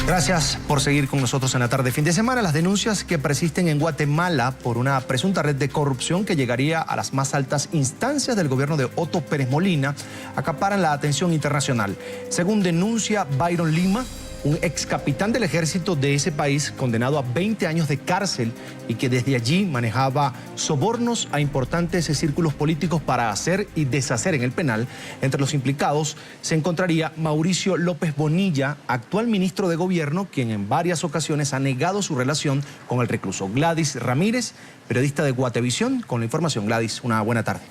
Gracias por seguir con nosotros en la tarde. Fin de semana, las denuncias que persisten en Guatemala por una presunta red de corrupción que llegaría a las más altas instancias del gobierno de Otto Pérez Molina acaparan la atención internacional. Según denuncia Byron Lima, un ex capitán del ejército de ese país condenado a 20 años de cárcel y que desde allí manejaba sobornos a importantes círculos políticos para hacer y deshacer en el penal. Entre los implicados se encontraría Mauricio López Bonilla, actual ministro de Gobierno, quien en varias ocasiones ha negado su relación con el recluso. Gladys Ramírez, periodista de Guatevisión, con la información. Gladys, una buena tarde.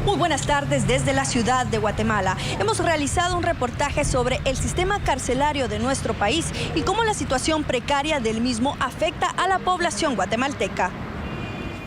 Muy buenas tardes desde la ciudad de Guatemala. Hemos realizado un reportaje sobre el sistema carcelario de nuestro país y cómo la situación precaria del mismo afecta a la población guatemalteca.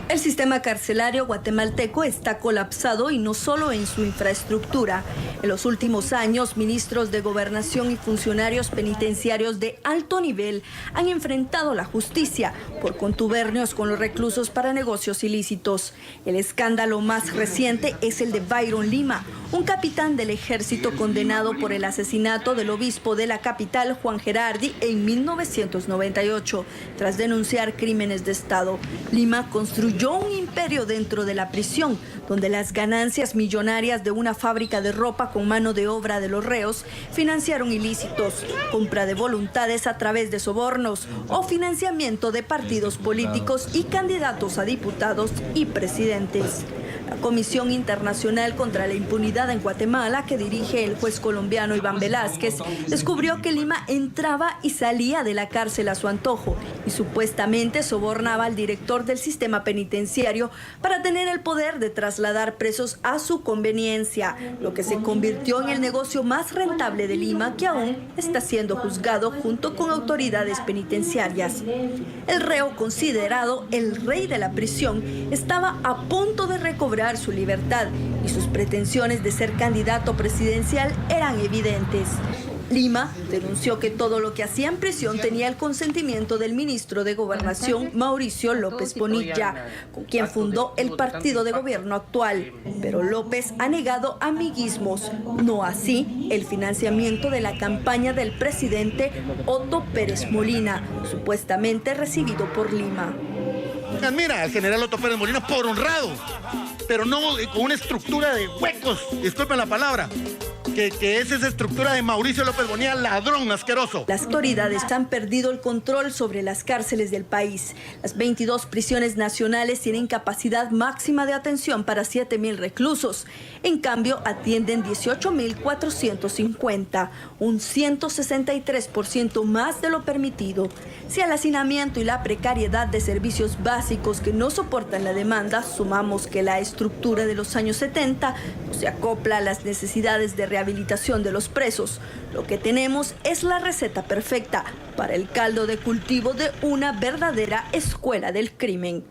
El sistema carcelario guatemalteco está colapsado y no solo en su infraestructura. En los últimos años, ministros de Gobernación y funcionarios penitenciarios de alto nivel han enfrentado la justicia por contubernios con los reclusos para negocios ilícitos. El escándalo más reciente es el de Byron Lima, un capitán del ejército condenado por el asesinato del obispo de la capital, Juan Gerardi, en 1998, tras denunciar crímenes de Estado. Lima construyó un imperio dentro de la prisión, donde las ganancias millonarias de una fábrica de ropa con mano de obra de los reos financiaron ilícitos, compra de voluntades a través de sobornos o financiamiento de partidos políticos y candidatos a diputados y presidentes. La Comisión Internacional contra la Impunidad en Guatemala, que dirige el juez colombiano Iván Velázquez, descubrió que Lima entraba y salía de la cárcel a su antojo y supuestamente sobornaba al director del sistema penitenciario para tener el poder de trasladar presos a su conveniencia, lo que se convirtió en el negocio más rentable de Lima, que aún está siendo juzgado junto con autoridades penitenciarias. El reo, considerado el rey de la prisión, estaba a punto de recobrar su libertad y sus pretensiones de ser candidato presidencial eran evidentes. Lima denunció que todo lo que hacía en prisión tenía el consentimiento del ministro de Gobernación, Mauricio López Bonilla, con quien fundó el partido de gobierno actual. Pero López ha negado amiguismos, no así el financiamiento de la campaña del presidente Otto Pérez Molina, supuestamente recibido por Lima. Mira, el general Otto Pérez Molina por honrado, pero no con una estructura de huecos, disculpen la palabra, que es esa estructura de Mauricio López Bonilla, ladrón asqueroso. Las autoridades han perdido el control sobre las cárceles del país. Las 22 prisiones nacionales tienen capacidad máxima de atención para 7.000 reclusos. En cambio, atienden 18.450, un 163% más de lo permitido. Si al hacinamiento y la precariedad de servicios básicos que no soportan la demanda, sumamos que la estructura de los años 70 no se acopla a las necesidades de rehabilitación de los presos, lo que tenemos es la receta perfecta para el caldo de cultivo de una verdadera escuela del crimen.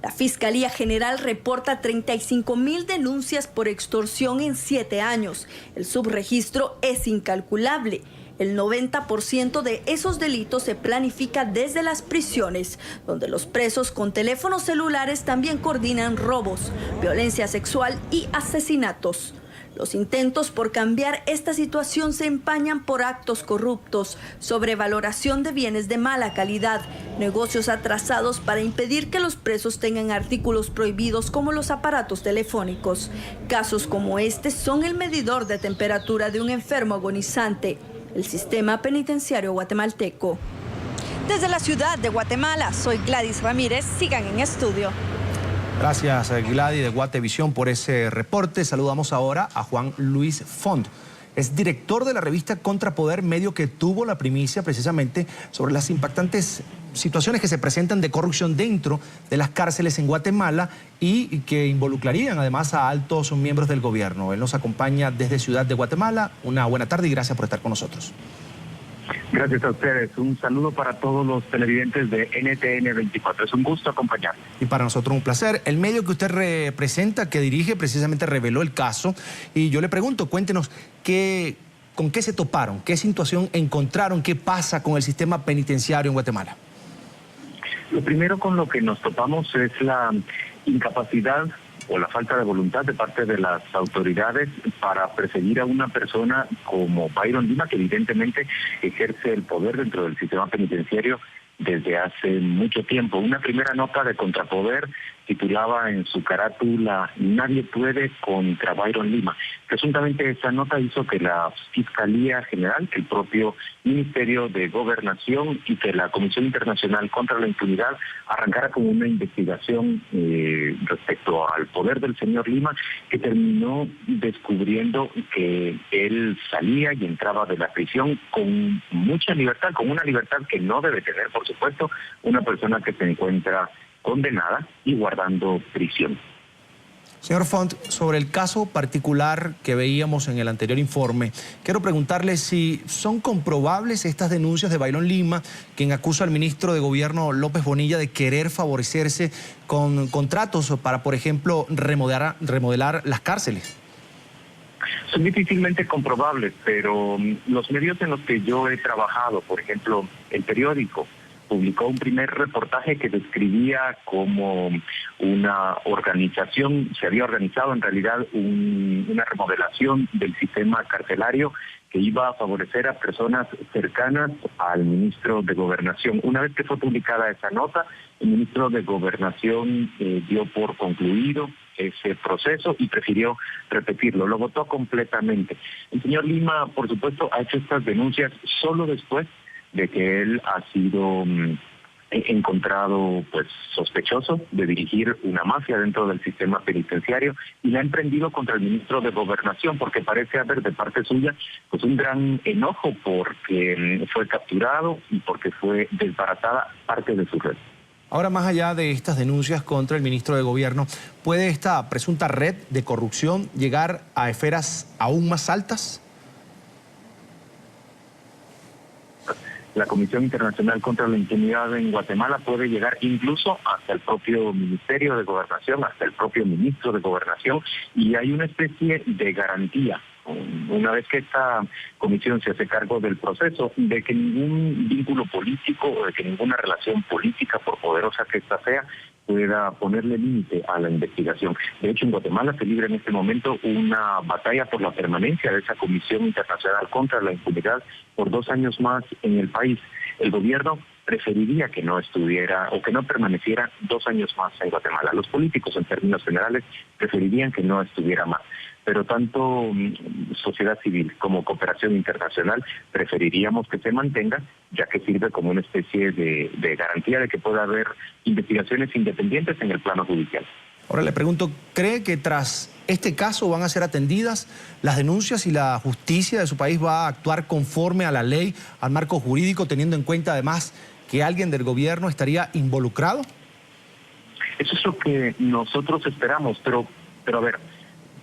La Fiscalía General reporta 35.000 denuncias por extorsión en 7 años. El subregistro es incalculable. El 90% de esos delitos se planifica desde las prisiones, donde los presos con teléfonos celulares también coordinan robos, violencia sexual y asesinatos. Los intentos por cambiar esta situación se empañan por actos corruptos, sobrevaloración de bienes de mala calidad, negocios atrasados para impedir que los presos tengan artículos prohibidos como los aparatos telefónicos. Casos como este son el medidor de temperatura de un enfermo agonizante, el sistema penitenciario guatemalteco. Desde la ciudad de Guatemala, soy Gladys Ramírez. Sigan en estudio. Gracias, Gladys de Guatevisión, por ese reporte. Saludamos ahora a Juan Luis Font. Es director de la revista Contrapoder, medio que tuvo la primicia precisamente sobre las impactantes situaciones que se presentan de corrupción dentro de las cárceles en Guatemala y que involucrarían además a altos miembros del gobierno. Él nos acompaña desde Ciudad de Guatemala. Una buena tarde y gracias por estar con nosotros. Gracias a ustedes. Un saludo para todos los televidentes de NTN 24. Es un gusto acompañarles. Y para nosotros un placer. El medio que usted representa, que dirige, precisamente reveló el caso. Y yo le pregunto, cuéntenos, ¿con qué se toparon? ¿Qué situación encontraron? ¿Qué pasa con el sistema penitenciario en Guatemala? Lo primero con lo que nos topamos es la incapacidad o la falta de voluntad de parte de las autoridades para perseguir a una persona como Byron Lima, que evidentemente ejerce el poder dentro del sistema penitenciario desde hace mucho tiempo. Una primera nota de Contrapoder titulaba en su carátula "Nadie puede contra Byron Lima". Presuntamente esa nota hizo que la Fiscalía General, que el propio Ministerio de Gobernación y que la Comisión Internacional contra la Impunidad arrancara con una investigación respecto al poder del señor Lima, que terminó descubriendo que él salía y entraba de la prisión con mucha libertad, con una libertad que no debe tener, por supuesto, una persona que se encuentra condenada y guardando prisión. Señor Font, sobre el caso particular que veíamos en el anterior informe, quiero preguntarle si son comprobables estas denuncias de Byron Lima, quien acusa al ministro de Gobierno López Bonilla de querer favorecerse con contratos para, por ejemplo, remodelar las cárceles. Son difícilmente comprobables, pero los medios en los que yo he trabajado, por ejemplo, El Periódico, publicó un primer reportaje que describía cómo una organización, se había organizado en realidad una remodelación del sistema carcelario que iba a favorecer a personas cercanas al ministro de Gobernación. Una vez que fue publicada esa nota, el ministro de Gobernación dio por concluido ese proceso y prefirió repetirlo, lo votó completamente. El señor Lima, por supuesto, ha hecho estas denuncias solo después de que él ha sido encontrado pues sospechoso de dirigir una mafia dentro del sistema penitenciario, y la ha emprendido contra el ministro de Gobernación porque parece haber de parte suya pues un gran enojo porque fue capturado y porque fue desbaratada parte de su red. Ahora, más allá de estas denuncias contra el ministro de Gobierno, ¿puede esta presunta red de corrupción llegar a esferas aún más altas? La Comisión Internacional contra la Impunidad en Guatemala puede llegar incluso hasta el propio Ministerio de Gobernación, hasta el propio ministro de Gobernación, y hay una especie de garantía, una vez que esta comisión se hace cargo del proceso, de que ningún vínculo político o de que ninguna relación política, por poderosa que ésta sea, pueda ponerle límite a la investigación. De hecho, en Guatemala se libra en este momento una batalla por la permanencia de esa Comisión Internacional contra la Impunidad por 2 años más en el país. El gobierno preferiría que no estuviera o que no permaneciera 2 años más en Guatemala. Los políticos, en términos generales, preferirían que no estuviera más. Pero tanto sociedad civil como cooperación internacional preferiríamos que se mantenga, ya que sirve como una especie de garantía de que pueda haber investigaciones independientes en el plano judicial. Ahora le pregunto, ¿cree que tras este caso van a ser atendidas las denuncias y la justicia de su país va a actuar conforme a la ley, al marco jurídico, teniendo en cuenta además que alguien del gobierno estaría involucrado? Eso es lo que nosotros esperamos, pero a ver,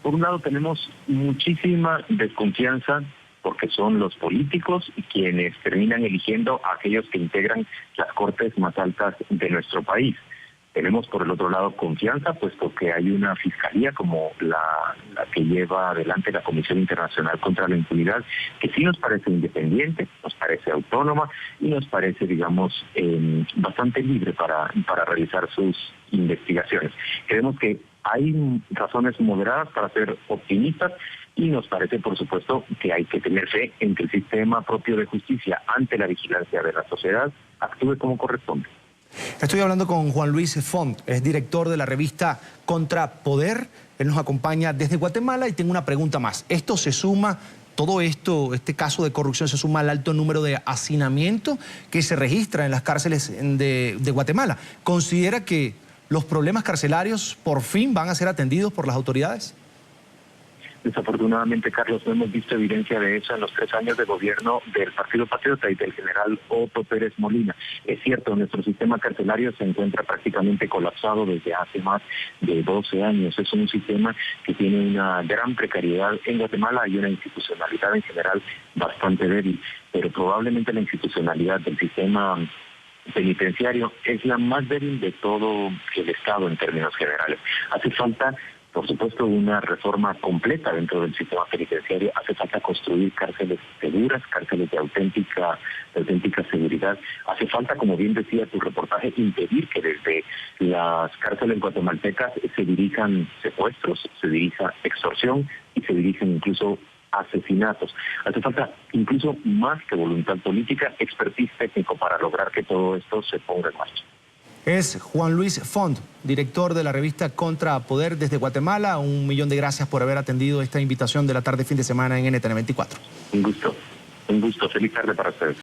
por un lado tenemos muchísima desconfianza porque son los políticos quienes terminan eligiendo a aquellos que integran las cortes más altas de nuestro país. Tenemos por el otro lado confianza, puesto que hay una fiscalía como la que lleva adelante la Comisión Internacional contra la Impunidad, que sí nos parece independiente, nos parece autónoma y nos parece, digamos, bastante libre para realizar sus investigaciones. Creemos que hay razones moderadas para ser optimistas y nos parece, por supuesto, que hay que tener fe en que el sistema propio de justicia, ante la vigilancia de la sociedad, actúe como corresponde. Estoy hablando con Juan Luis Font, es director de la revista Contrapoder. Él nos acompaña desde Guatemala y tengo una pregunta más. ¿Esto se suma, todo esto, este caso de corrupción se suma al alto número de hacinamiento que se registra en las cárceles de Guatemala? ¿Considera que los problemas carcelarios por fin van a ser atendidos por las autoridades? Desafortunadamente, Carlos, no hemos visto evidencia de eso en los 3 años de gobierno del Partido Patriota y del general Otto Pérez Molina. Es cierto, nuestro sistema carcelario se encuentra prácticamente colapsado desde hace más de 12 años. Es un sistema que tiene una gran precariedad en Guatemala y una institucionalidad en general bastante débil, pero probablemente la institucionalidad del sistema penitenciario es la más débil de todo el Estado en términos generales. Hace falta por supuesto, una reforma completa dentro del sistema penitenciario. Hace falta construir cárceles seguras, cárceles de auténtica seguridad. Hace falta, como bien decía tu reportaje, impedir que desde las cárceles guatemaltecas se dirijan secuestros, se dirija extorsión y se dirijan incluso asesinatos. Hace falta incluso más que voluntad política, expertise técnico para lograr que todo esto se ponga en marcha. Es Juan Luis Font, director de la revista Contra Poder desde Guatemala. 1.000.000 de gracias por haber atendido esta invitación de la tarde fin de semana en NTN 24. Un gusto. Feliz tarde para ustedes.